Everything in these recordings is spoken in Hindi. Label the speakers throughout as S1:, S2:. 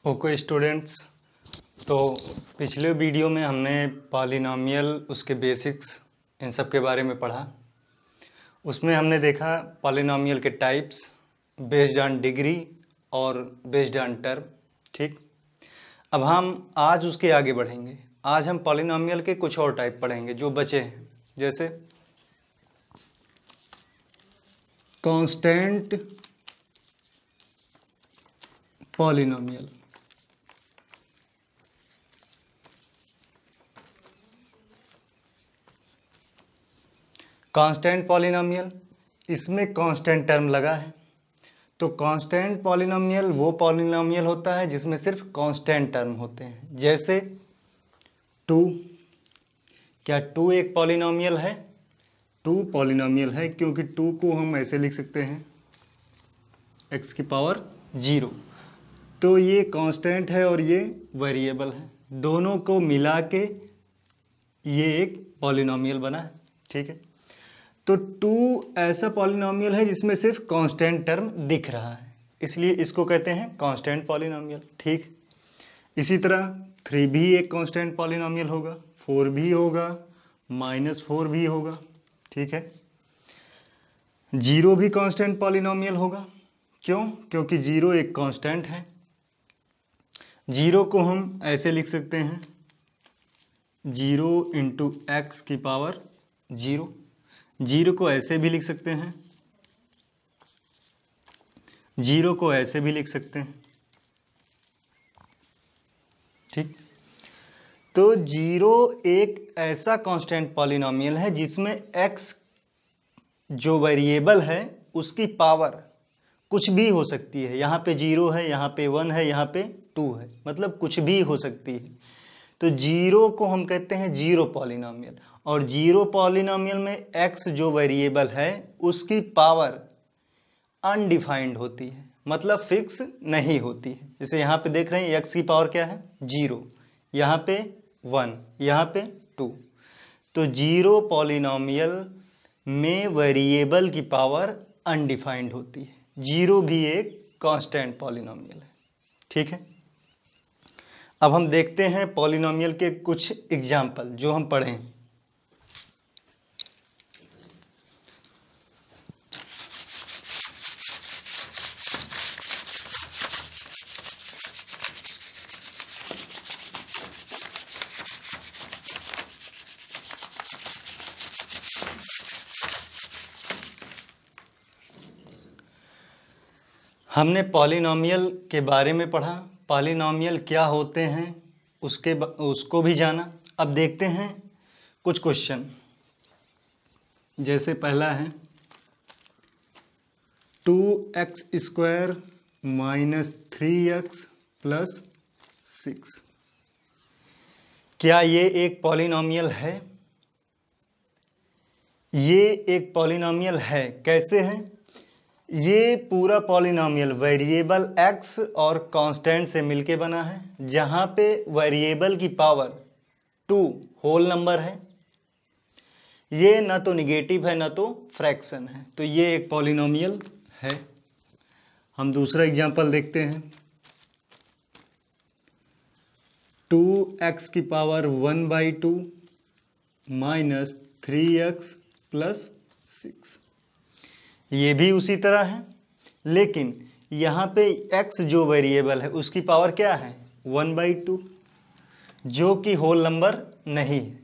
S1: ओके स्टूडेंट्स, तो पिछले वीडियो में हमने पॉलिनॉमियल, उसके बेसिक्स, इन सब के बारे में पढ़ा। उसमें हमने देखा पॉलिनॉमियल के टाइप्स बेस्ड ऑन डिग्री और बेस्ड ऑन टर्म। ठीक, अब हम आज उसके आगे बढ़ेंगे। आज हम पॉलिनॉमियल के कुछ और टाइप पढ़ेंगे जो बचे हैं, जैसे कांस्टेंट पॉलिनॉमियल। कांस्टेंट पॉलिनॉमियल, इसमें कांस्टेंट टर्म लगा है। तो कांस्टेंट पॉलिनॉमियल वो पॉलिनॉमियल होता है जिसमें सिर्फ कांस्टेंट टर्म होते हैं। जैसे 2, क्या 2 एक पॉलिनॉमियल है? 2 पॉलिनॉमियल है क्योंकि 2 को हम ऐसे लिख सकते हैं x की पावर 0। तो ये कांस्टेंट है और ये वेरिएबल है, दोनों को मिला के ये एक पॉलिनॉमियल बना है। ठीक है, तो 2 ऐसा पॉलिनॉमियल है जिसमें सिर्फ कांस्टेंट टर्म दिख रहा है, इसलिए इसको कहते हैं कांस्टेंट पॉलिनॉमियल। ठीक, इसी तरह 3 भी एक कांस्टेंट पॉलिनॉमियल होगा, 4 भी होगा, -4 भी होगा। ठीक है, 0 भी कांस्टेंट पॉलिनॉमियल होगा। क्यों? क्योंकि 0 एक कांस्टेंट है। 0 को हम ऐसे लिख सकते हैं 0 इंटू एक्स की पावर 0। 0 को ऐसे भी लिख सकते हैं, 0 को ऐसे भी लिख सकते हैं। ठीक, तो 0 एक ऐसा कांस्टेंट पॉलिनॉमियल है जिसमें x जो वेरिएबल है उसकी पावर कुछ भी हो सकती है। यहाँ पे 0 है, यहाँ पे 1 है, यहाँ पे 2 है, मतलब कुछ भी हो सकती है। तो 0 को हम कहते हैं 0 पॉलिनॉमियल, और 0 पॉलिनॉमियल में x जो वेरिएबल है उसकी पावर अनडिफाइंड होती है, मतलब फिक्स नहीं होती है। जैसे यहाँ पे देख रहे हैं x की पावर क्या है 0, यहाँ पे 1, यहाँ पे 2। तो 0 पॉलिनॉमियल में वेरिएबल की पावर अनडिफाइंड होती है। 0 भी एक कांस्टेंट पॉलिनॉमियल है। ठीक है, अब हम देखते हैं पॉलिनॉमियल के कुछ एग्जाम्पल जो हम पढ़ें। हमने पॉलिनॉमियल के बारे में पढ़ा, पॉलिनॉमियल क्या होते हैं उसको भी जाना। अब देखते हैं कुछ क्वेश्चन। जैसे पहला है 2x² माइनस 3x प्लस 6। क्या ये एक पॉलिनॉमियल है? ये एक पॉलिनॉमियल है। कैसे है? ये पूरा पॉलिनॉमियल वेरिएबल x और कांस्टेंट से मिलके बना है, जहां पे वेरिएबल की पावर 2 होल नंबर है। ये ना तो निगेटिव है ना तो फ्रैक्शन है, तो ये एक पॉलिनॉमियल है। हम दूसरा एग्जांपल देखते हैं 2x की पावर 1/2 माइनस 3x प्लस 6। ये भी उसी तरह है, लेकिन यहाँ पे x जो वेरिएबल है उसकी पावर क्या है 1/2, जो कि होल नंबर नहीं है,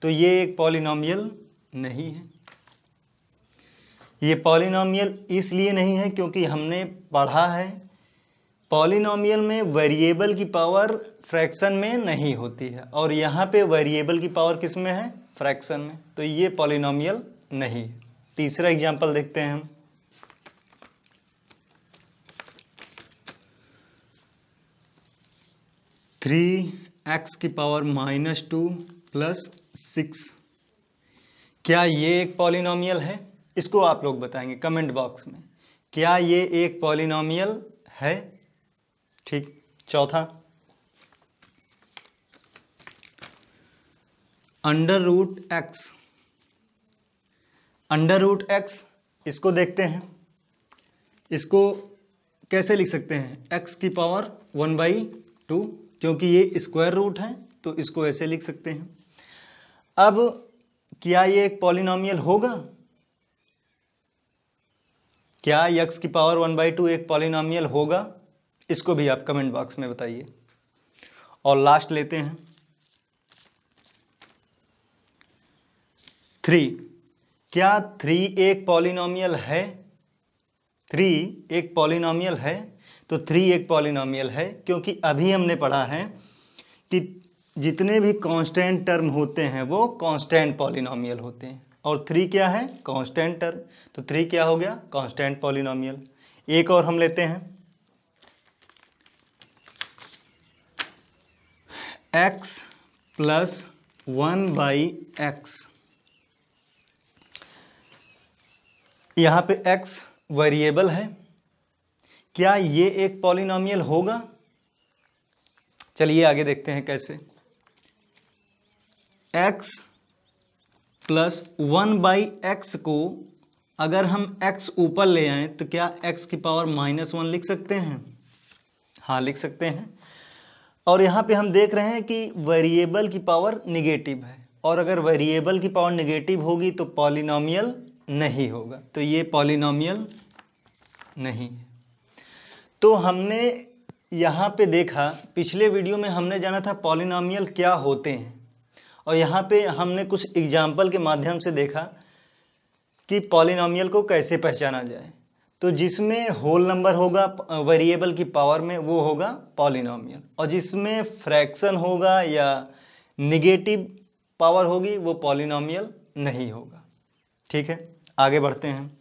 S1: तो ये एक पॉलिनॉमियल नहीं है। ये पॉलिनॉमियल इसलिए नहीं है क्योंकि हमने पढ़ा है पॉलिनॉमियल में वेरिएबल की पावर फ्रैक्शन में नहीं होती है, और यहाँ पे वेरिएबल की पावर किस में है? फ्रैक्शन में, तो ये पॉलिनॉमियल नहीं है। तीसरा एग्जांपल देखते हैं हम 3x की पावर -2 प्लस 6। क्या ये एक पॉलिनॉमियल है? इसको आप लोग बताएंगे कमेंट बॉक्स में, क्या ये एक पॉलिनॉमियल है? ठीक, चौथा √x। √x इसको देखते हैं। इसको कैसे लिख सकते हैं, x की पावर 1/2, क्योंकि ये स्क्वायर रूट है तो इसको ऐसे लिख सकते हैं। अब क्या ये एक पॉलिनोमियल होगा? क्या x की पावर 1/2 एक पॉलिनोमियल होगा? इसको भी आप कमेंट बॉक्स में बताइए। और लास्ट लेते हैं 3। क्या 3 एक पॉलिनोमियल है? 3 एक पॉलिनोमियल है? तो 3 एक पॉलिनोमियल है क्योंकि अभी हमने पढ़ा है कि जितने भी कांस्टेंट टर्म होते हैं वो कांस्टेंट पॉलिनोमियल होते हैं, और 3 क्या है? Constant term. तो 3 क्या हो गया? Constant polynomial. एक और हम लेते हैं x प्लस 1/x। यहां पे x वेरिएबल है, क्या ये एक पॉलिनोमियल होगा? चलिए आगे देखते हैं कैसे। x प्लस 1/x को अगर हम x ऊपर ले आए तो क्या x की पावर -1 लिख सकते हैं? हाँ, लिख सकते हैं। और यहाँ पे हम देख रहे हैं कि वेरिएबल की पावर निगेटिव है, और अगर वेरिएबल की पावर निगेटिव होगी तो पॉलिनोमियल नहीं होगा, तो ये पॉलिनोमियल नहीं है। तो हमने यहाँ पे देखा, पिछले वीडियो में हमने जाना था पॉलिनोमियल क्या होते हैं, और यहाँ पे हमने कुछ एग्जाम्पल के माध्यम से देखा कि पॉलिनोमियल को कैसे पहचाना जाए। तो जिसमें होल नंबर होगा वेरिएबल की पावर में वो होगा पॉलिनोमियल, और जिसमें फ्रैक्शन होगा या निगेटिव पावर होगी वो पॉलिनोमियल नहीं होगा। ठीक है, आगे बढ़ते हैं।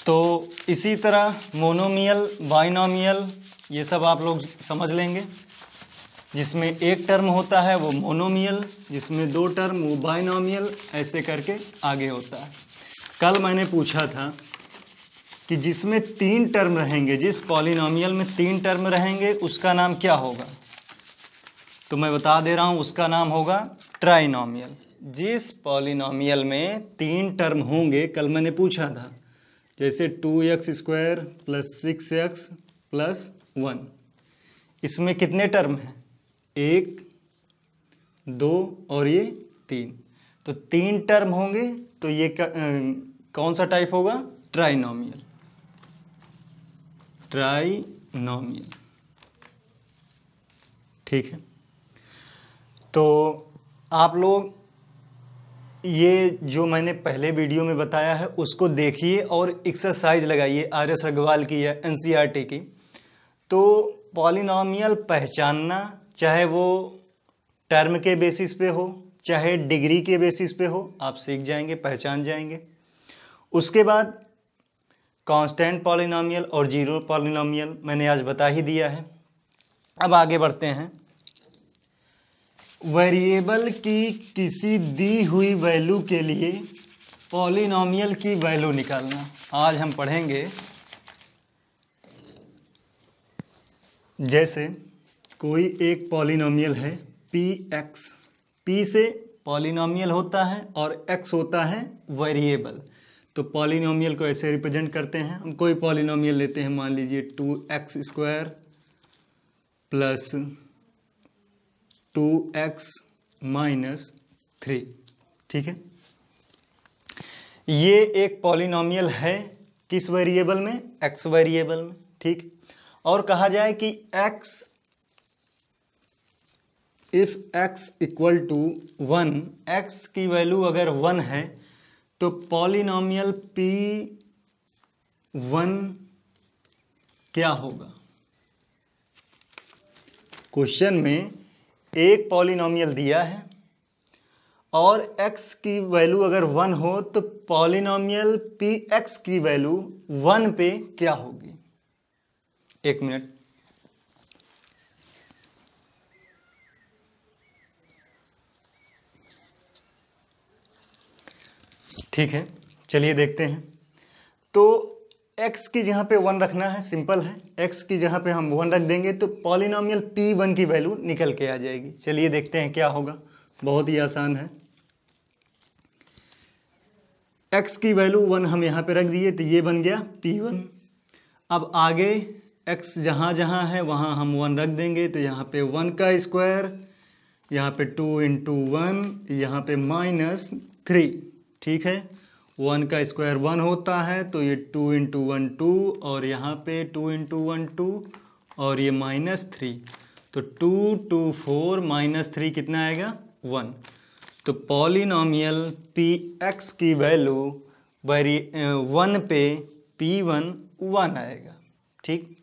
S1: तो इसी तरह मोनोमियल, बाइनोमियल, ये सब आप लोग समझ लेंगे। जिसमें एक टर्म होता है वो मोनोमियल, जिसमें 2 टर्म वो बाइनोमियल, ऐसे करके आगे होता है। कल मैंने पूछा था कि जिसमें 3 टर्म रहेंगे, जिस पॉलिनोमियल में 3 टर्म रहेंगे उसका नाम क्या होगा? तो मैं बता दे रहा हूं, उसका नाम होगा ट्राइनोमियल। जिस पॉलिनोमियल में 3 टर्म होंगे, कल मैंने पूछा था, जैसे 2x² + 6x + 1, इसमें कितने टर्म हैं? 1, 2 और ये 3। तो 3 टर्म होंगे तो ये कौन सा टाइप होगा? ट्राइनोमियल। ट्राइनोमियल, ठीक है। तो आप लोग ये जो मैंने पहले वीडियो में बताया है उसको देखिए और एक्सरसाइज लगाइए RS अग्रवाल की या NCERT की। तो पॉलिनोमियल पहचानना, चाहे वो टर्म के बेसिस पे हो चाहे डिग्री के बेसिस पे हो, आप सीख जाएंगे, पहचान जाएंगे। उसके बाद कांस्टेंट पॉलिनोमियल और जीरो पॉलिनोमियल मैंने आज बता ही दिया है। अब आगे बढ़ते हैं। वेरिएबल की किसी दी हुई वैल्यू के लिए पॉलिनोमियल की वैल्यू निकालना आज हम पढ़ेंगे। जैसे कोई एक पॉलिनोमियल है px, p से पॉलिनोमियल होता है और x होता है वेरिएबल। तो पॉलिनोमियल को ऐसे रिप्रेजेंट करते हैं। हम कोई पॉलिनोमियल लेते हैं, मान लीजिए 2x² प्लस 2x माइनस 3, ठीक है। ये एक पॉलिनोमियल है किस वेरिएबल में? x वेरिएबल में, ठीक। और कहा जाए कि if x equal to 1, x की वैल्यू अगर 1 है तो पॉलिनोमियल P1 क्या होगा? क्वेश्चन में एक पॉलिनोमियल दिया है और x की वैल्यू अगर 1 हो तो पॉलिनोमियल Px की वैल्यू 1 पे क्या होगी? एक मिनट। ठीक है, चलिए देखते हैं। तो x की जगह पे 1 रखना है, सिंपल है। x की जगह पे हम 1 रख देंगे तो पॉलिनॉमियल P1 की वैल्यू निकल के आ जाएगी। चलिए देखते हैं क्या होगा, बहुत ही आसान है। x की वैल्यू 1 हम यहाँ पे रख दिए तो ये बन गया P1। अब आगे x जहाँ जहाँ है वहाँ हम 1 रख देंगे तो यहाँ पे 1 का स्क्वायर, यहाँ पे 2 इंटू 1, यहाँ पे -3। ठीक है, 1 का स्क्वायर 1 होता है तो ये 2 इंटू 1 2, और यहाँ पे 2 इंटू 1 2, और ये -3, तो 2 2 4 -3 कितना आएगा 1। तो पॉलिनॉमियल Px की वैल्यू 1 पे P1 1 आएगा। ठीक,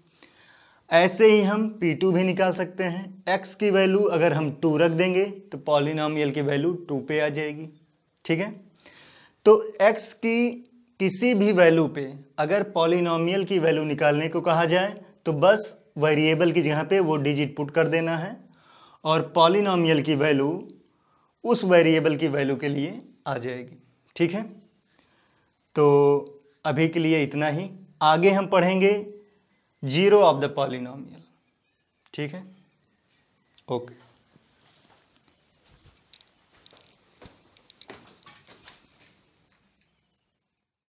S1: ऐसे ही हम P2 भी निकाल सकते हैं। x की वैल्यू अगर हम 2 रख देंगे तो पॉलिनॉमियल की वैल्यू 2 पे आ जाएगी। ठीक है, तो x की किसी भी वैल्यू पे अगर पॉलिनॉमियल की वैल्यू निकालने को कहा जाए तो बस वेरिएबल की जगह पे वो डिजिट पुट कर देना है और पॉलिनॉमियल की वैल्यू उस वेरिएबल की वैल्यू के लिए आ जाएगी। ठीक है, तो अभी के लिए इतना ही। आगे हम पढ़ेंगे जीरो ऑफ द पॉलिनॉमियल। ठीक है, ओके।